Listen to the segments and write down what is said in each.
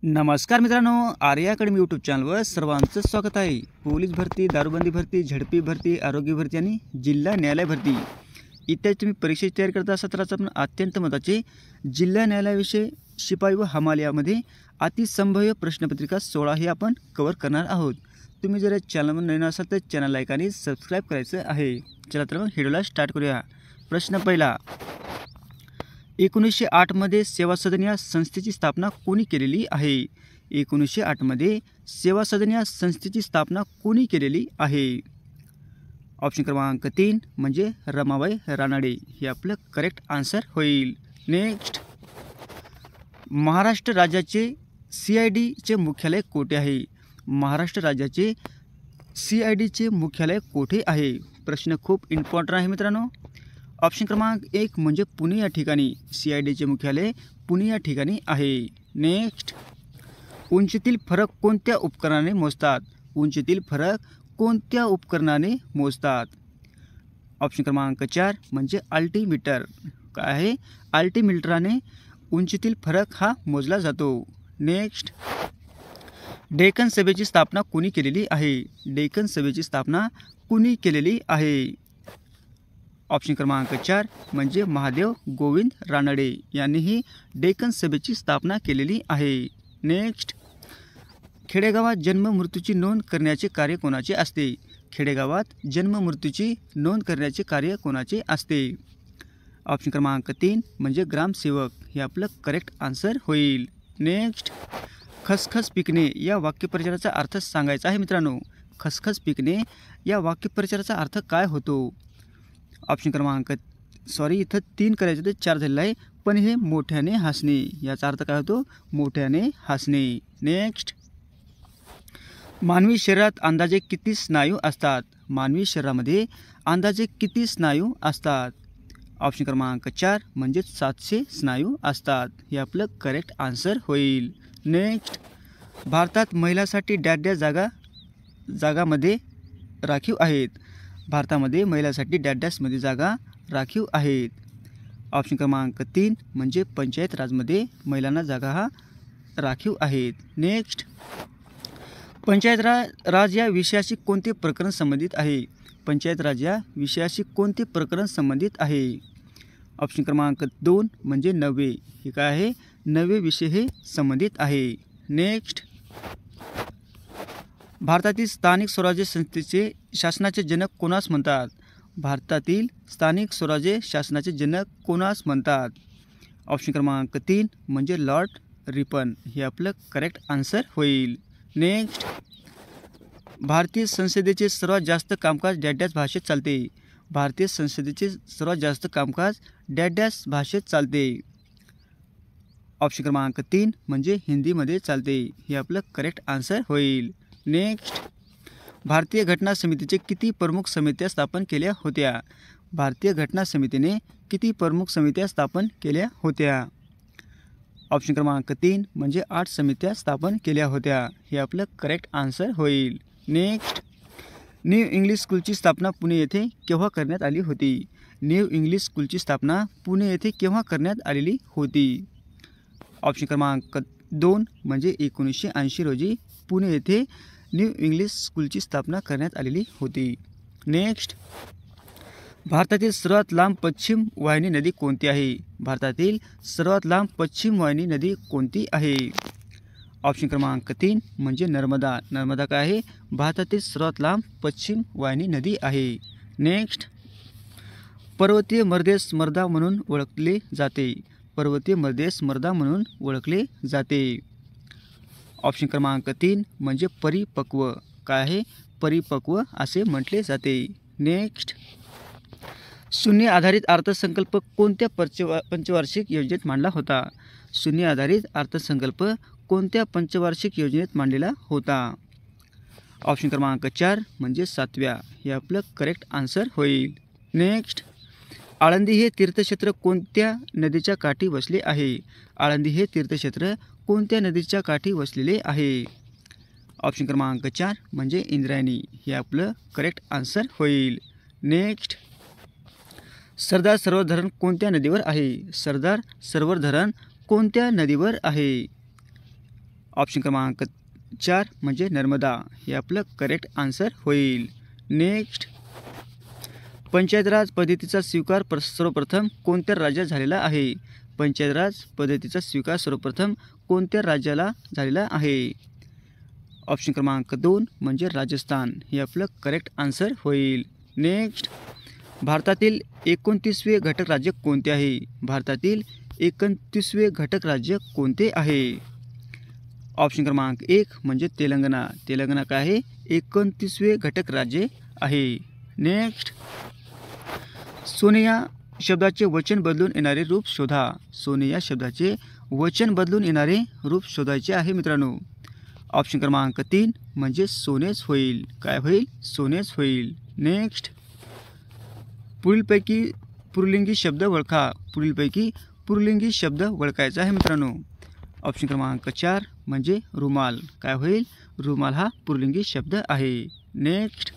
नमस्कार मित्रांनो, Arya academy YouTube चॅनलवर सर्वांचं स्वागत आहे। पोलीस भरती, दारूबंदी भरती, झडपी भरती, आरोग्य भरती आणि जिल्हा न्यायालय भरती इत्यादी तुम्ही परीक्षेची तयारी करता असाल तर आपण अत्यंत महत्त्वाचे जिल्हा न्यायालयाविषयी शिपाई व हमालियामध्ये अतिसंभाव्य प्रश्नपत्रिका 16 हे आपण कव्हर करणार आहोत। तुम्ही जर चॅनलवर नवीन असाल तर चॅनल लाईक आणि सबस्क्राईब करायचं आहे। चला तर मग व्हिडिओला स्टार्ट करूया। प्रश्न पहिला, 1908 मध्ये सेवा सदन या संस्थेची स्थापना कोणी केलेली आहे? 1908 मध्ये सेवा सदन या संस्थेची स्थापना कोणी केलेली आहे? ऑप्शन क्रमांक 3 म्हणजे रमाबाई रानडे हे आपलं करेक्ट आन्सर होईल। नेक्स्ट, महाराष्ट्र राज्याचे CID चे मुख्यालय कोठे आहे? महाराष्ट्र राज्याचे CID चे मुख्यालय कोठे आहे? प्रश्न खूप इम्पॉर्टंट आहे मित्रांनो। ऑप्शन क्रमांक 1 म्हणजे पुणे या ठिकाणी CID चे मुख्यालय पुणे या ठिकाणी आहे। नेक्स्ट, उंचीतील फरक कोणत्या उपकरणाने मोजतात? उंचीतील फरक कोणत्या उपकरणाने मोजतात? ऑप्शन क्रमांक 4 म्हणजे अल्टीमीटर। काय आहे? अल्टीमीटराने उंचीतील फरक हा मोजला जातो। नेक्स्ट, डेक्कन सभेची स्थापना कोणी केलेली आहे? डेक्कन सभेची स्थापना कोणी केलेली आहे? ऑप्शन क्रमांक 4 म्हणजे महादेव गोविंद रानडे यांनीही डेक्कन सभेची स्थापना केलेली आहे। नेक्स्ट, खेडेगावात जन्म मृत्यूची नोंद करण्याचे कार्य कोणाचे असते? खेडेगावात जन्म मृत्यूची नोंद करण्याचे कार्य कोणाचे असते? ऑप्शन क्रमांक 3 म्हणजे ग्रामसेवक हे आपलं करेक्ट आन्सर होईल। नेक्स्ट, खसखस पिकणे या वाक्यप्रचाराचा अर्थ सांगायचा आहे मित्रांनो। खसखस पिकणे या वाक्यप्रचाराचा अर्थ काय होतो? ऑप्शन क्रमांक इथं 3 करायचं तर 4 झालेलं आहे, पण हे मोठ्याने हसणे याचा अर्थ काय होतो? मोठ्याने हसणे। नेक्स्ट, मानवी शरीरात अंदाजे किती स्नायू असतात? मानवी शरीरामध्ये अंदाजे किती स्नायू असतात? ऑप्शन क्रमांक 4 म्हणजे 700 स्नायू असतात हे आपलं करेक्ट आन्सर होईल। नेक्स्ट, भारतात महिलांसाठी डॅश जागामध्ये राखीव आहेत? भारतामध्ये महिलांसाठी डॅशमध्ये जागा राखीव आहेत। ऑप्शन क्रमांक 3 म्हणजे पंचायत राजमध्ये महिलांना जागा हा राखीव आहेत। नेक्स्ट, पंचायत राज या विषयाशी कोणते प्रकरण संबंधित आहे? पंचायत राज या विषयाशी कोणते प्रकरण संबंधित आहे? ऑप्शन क्रमांक 2 म्हणजे 9वे हे काय आहे? 9वे विषय हे संबंधित आहे। नेक्स्ट, भारतातील स्थानिक स्वराज्य संस्थेचे शासनाचे जनक कोणास म्हणतात? भारतातील स्थानिक स्वराज्य शासनाचे जनक कोणास म्हणतात? ऑप्शन क्रमांक 3 म्हणजे लॉर्ड रिपन हे आपलं करेक्ट आन्सर होईल। नेक्स्ट, भारतीय संसदेचे सर्वात जास्त कामकाज डॅश भाषेत चालते? भारतीय संसदेचे सर्वात जास्त कामकाज डॅश भाषेत चालते? ऑप्शन क्रमांक 3 म्हणजे हिंदीमध्ये चालते हे आपलं करेक्ट आन्सर होईल। नेक्स्ट, भारतीय घटना समितीचे किती प्रमुख समित्या स्थापन केल्या होत्या? भारतीय घटना समितीने किती प्रमुख समित्या स्थापन केल्या होत्या? ऑप्शन क्रमांक 3 म्हणजे 8 समित्या स्थापन केल्या होत्या हे आपलं करेक्ट आन्सर होईल। नेक्स्ट, न्यू इंग्लिश स्कूलची स्थापना पुणे येथे केव्हा करण्यात आली होती? न्यू इंग्लिश स्कूलची स्थापना पुणे येथे केव्हा करण्यात आलेली होती? ऑप्शन क्रमांक 2 म्हणजे 1980 रोजी पुणे येथे न्यू इंग्लिश स्कूलची स्थापना करण्यात आलेली होती। नेक्स्ट, भारतातील सर्वात लांब पश्चिम वाहिनी नदी कोणती आहे? भारतातील सर्वात लांब पश्चिम वाहिनी नदी कोणती आहे? ऑप्शन क्रमांक 3 म्हणजे नर्मदा। नर्मदा काय आहे? भारतातील सर्वात लांब पश्चिम वाहिनी नदी आहे। नेक्स्ट, पर्वतीय मर्देश मर्दा म्हणून ओळखले जाते? पर्वतीय मर्देश मर्दा म्हणून ओळखले जाते? ऑप्शन क्रमांक 3 म्हणजे परिपक्व। काय आहे? परिपक्व असे म्हटले जाते। नेक्स्ट, शून्य आधारित अर्थसंकल्प कोणत्या पंचवार्षिक योजनेत मांडला होता? शून्य आधारित अर्थसंकल्प कोणत्या पंचवार्षिक योजनेत मांडलेला होता? ऑप्शन क्रमांक 4 म्हणजे 7व्या हे आपलं करेक्ट आन्सर होईल। नेक्स्ट, आळंदी हे तीर्थक्षेत्र कोणत्या नदीच्या काठी वसले आहे? आळंदी हे तीर्थक्षेत्र कोणत्या नदीच्या काठी वसलेले आहे? ऑप्शन क्रमांक 4 म्हणजे इंद्रायणी हे आपलं करेक्ट आन्सर होईल। नेक्स्ट, सरदार सरोवर धरण कोणत्या नदीवर आहे? सरदार सरोवर धरण कोणत्या नदीवर आहे? ऑप्शन क्रमांक 4 म्हणजे नर्मदा. हे आपलं करेक्ट आन्सर होईल. नेक्स्ट, पंचायत राज पद्धतीचा स्वीकार सर्वप्रथम कोणत्या राज्यात झालेला आहे? पंचायत राज पद्धतीचा स्वीकार सर्वप्रथम कोणत्या राज्याला झालेला आहे? ऑप्शन क्रमांक 2 म्हणजे राजस्थान. हे आपलं करेक्ट आन्सर होईल. नेक्स्ट, भारतातील 29वे घटक राज्य कोणते आहे? भारतातील 29वे घटक राज्य कोणते आहे? ऑप्शन क्रमांक 1 म्हणजे तेलंगणा. तेलंगणा काय आहे? 29वे घटक राज्य आहे. नेक्स्ट, सोने या शब्दाचे वचन बदलून येणारे रूप शोधा. सोने या शब्दाचे वचन बदलून येणारे रूप शोधायचे आहे मित्रांनो. ऑप्शन क्रमांक 3 म्हणजे सोनेच होईल. काय होईल? सोनेच होईल. नेक्स्ट, पुढीलपैकी पुल्लिंगी शब्द ओळखा. पुढीलपैकी पुल्लिंगी शब्द ओळखायचा आहे मित्रांनो. ऑप्शन क्रमांक 4 म्हणजे रुमाल. काय होईल? रुमाल हा पुल्लिंगी शब्द आहे. नेक्स्ट,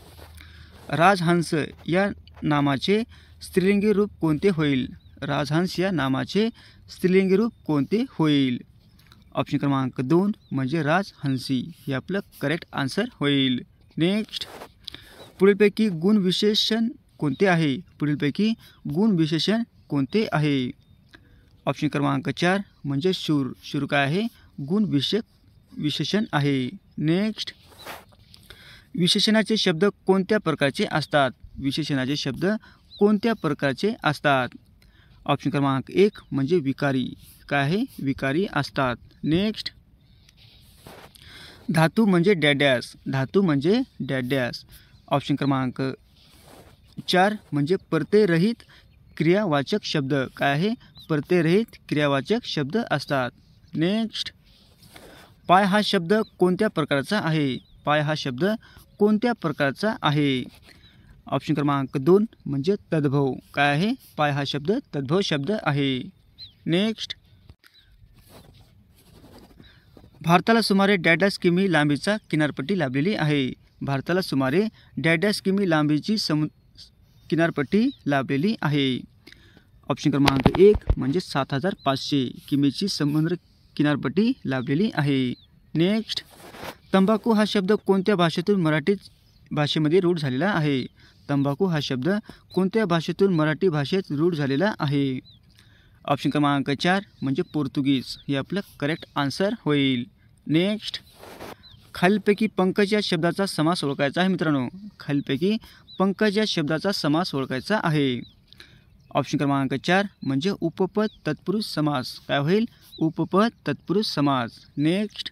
राजहंस या नामाचे स्त्रीलिंगी रूप कोणते होईल? राजहंस या नामाचे स्त्रीलिंगी रूप कोणते होईल? ऑप्शन क्रमांक 2 म्हणजे राजहंसी. हे आपलं करेक्ट आन्सर होईल. नेक्स्ट, पुढीलपैकी गुण विशेषण कोणते आहे? पुढीलपैकी गुण विशेषण कोणते आहे? ऑप्शन क्रमांक 4 म्हणजे शूर. शूर काय आहे? गुण विशेषण आहे. नेक्स्ट, विशेषणाचे शब्द कोणत्या प्रकारचे असतात? विशेषणाचे शब्द कोणत्या प्रकारचे असतात? ऑप्शन क्रमांक 1 म्हणजे विकारी. काय आहे? विकारी असतात. नेक्स्ट, धातू म्हणजे डॅडॅस. धातू म्हणजे डॅडॅस. ऑप्शन क्रमांक 4 म्हणजे प्रत्ययरहित क्रियावाचक शब्द. काय आहे? प्रत्ययरहित क्रियावाचक शब्द असतात. नेक्स्ट, पाय हा शब्द कोणत्या प्रकारचा आहे? पाय हा शब्द कोणत्या प्रकारचा आहे? ऑप्शन क्रमांक 2 म्हणजे तद्भव. काय आहे? पाय हा शब्द तद्भव शब्द आहे. नेक्स्ट, भारताला सुमारे 1.5 किमी लांबीचा किनारपट्टी लाभलेली आहे. भारताला सुमारे 1.5 किमी लांबीची किनारपट्टी लाभलेली आहे. ऑप्शन क्रमांक 1 म्हणजे 7500 किमीची समुद्र किनारपट्टी लाभलेली आहे. नेक्स्ट, तंबाखू हा शब्द कोणत्या भाषेतून मराठी भाषेमध्ये रूढ झालेला आहे? तंबाखू हा शब्द कोणत्या भाषेतून मराठी भाषेत रूढ झालेला आहे? ऑप्शन क्रमांक 4 म्हणजे पोर्तुगीज. हे आपलं करेक्ट आन्सर होईल. नेक्स्ट, खालीलपैकी पंकज या शब्दाचा समास ओळखायचा आहे मित्रांनो. खालीलपैकी पंकज या शब्दाचा समास ओळखायचा आहे. ऑप्शन क्रमांक 4 म्हणजे उपपद तत्पुरुष समास. काय होईल? उपपद तत्पुरुष समास. नेक्स्ट,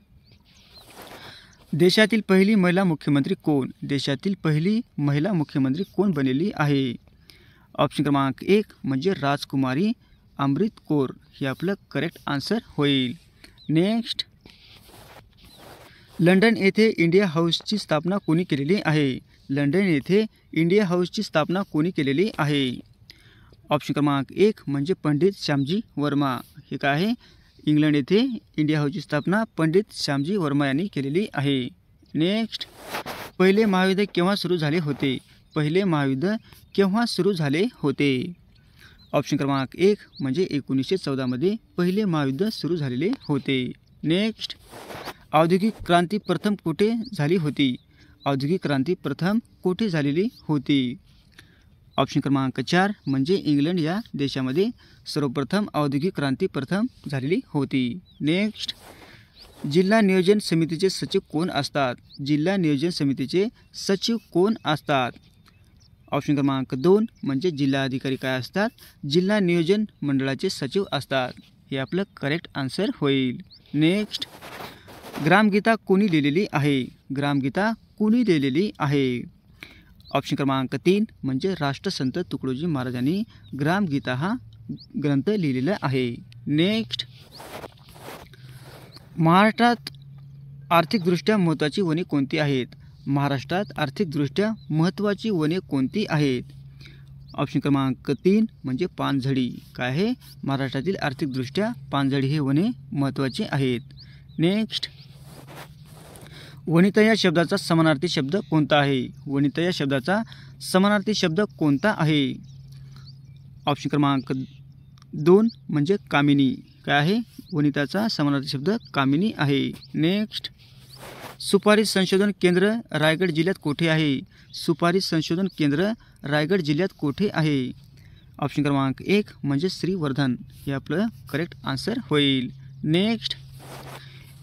देशातील पहिली महिला मुख्यमंत्री कोण? देशातील पहिली महिला मुख्यमंत्री कोण बनलेली आहे? ऑप्शन क्रमांक 1 म्हणजे राजकुमारी अमृत कौर. हे आपलं करेक्ट आन्सर होईल. नेक्स्ट, लंडन येथे इंडिया हाऊसची स्थापना कोणी केलेली आहे? लंडन येथे इंडिया हाऊसची स्थापना कोणी केलेली आहे? ऑप्शन क्रमांक 1 म्हणजे पंडित श्यामजी वर्मा. हे काय आहे? इंग्लंड येथे इंडिया हाऊसची स्थापना पंडित श्यामजी वर्मा यांनी केलेली आहे. नेक्स्ट, पहिले महायुद्ध केव्हा सुरू झाले होते? पहिले महायुद्ध केव्हा सुरू झाले होते? ऑप्शन क्रमांक 1 म्हणजे 1914 पहिले महायुद्ध सुरू झालेले होते. नेक्स्ट, औद्योगिक क्रांती प्रथम कुठे झाली होती? औद्योगिक क्रांती प्रथम कुठे झालेली होती? ऑप्शन क्रमांक 4 म्हणजे इंग्लंड या देशामध्ये सर्वप्रथम औद्योगिक क्रांती प्रथम झालेली होती. नेक्स्ट, जिल्हा नियोजन समितीचे सचिव कोण असतात? जिल्हा नियोजन समितीचे सचिव कोण असतात? ऑप्शन क्रमांक 2 म्हणजे जिल्हाधिकारी काय असतात? जिल्हा नियोजन मंडळाचे सचिव असतात. हे आपलं करेक्ट आन्सर होईल. नेक्स्ट, ग्रामगीता कोणी लिहिलेली आहे? ग्रामगीता कोणी लिहिलेली आहे? ऑप्शन क्रमांक 3 म्हणजे राष्ट्रसंत तुकडोजी महाराजांनी ग्रामगीता हा ग्रंथ लिहिलेला आहे. नेक्स्ट, महाराष्ट्रात आर्थिकदृष्ट्या महत्त्वाची वने कोणती आहेत? महाराष्ट्रात आर्थिकदृष्ट्या महत्त्वाची वने कोणती आहेत? ऑप्शन क्रमांक 3 म्हणजे पानझडी. काय आहे? महाराष्ट्रातील आर्थिकदृष्ट्या पानझडी हे वने महत्त्वाचे आहेत. नेक्स्ट, वनिता या शब्दाचा समानार्थी शब्द कोणता आहे? वनिता या शब्दाचा समानार्थी शब्द कोणता आहे? ऑप्शन क्रमांक 2 म्हणजे कामिनी. काय आहे? वनिताचा समानार्थी शब्द कामिनी आहे. नेक्स्ट, सुपारी संशोधन केंद्र रायगड जिल्ह्यात कोठे आहे? सुपारी संशोधन केंद्र रायगड जिल्ह्यात कोठे आहे? ऑप्शन क्रमांक 1 म्हणजे श्रीवर्धन, हे आपलं करेक्ट आन्सर होईल. नेक्स्ट,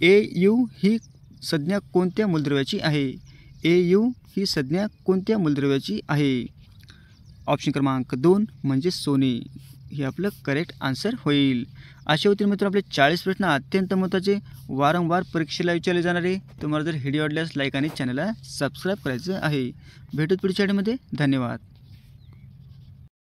AU ही संज्ञा कोणत्या मूलद्रव्याची आहे? AU ही संज्ञा कोणत्या मूलद्रव्याची आहे? ऑप्शन क्रमांक 2 म्हणजे सोने, हे आपलं करेक्ट आन्सर होईल. अशा होतील मित्र आपले 40 प्रश्न अत्यंत महत्त्वाचे, वारंवार परीक्षेला विचारले जाणारे. तुम्हाला जर व्हिडिओ आवडल्यास लाईक आणि चॅनलला सबस्क्राईब करायचं आहे. भेटूत पुढच्या व्हिडिओमध्ये. धन्यवाद.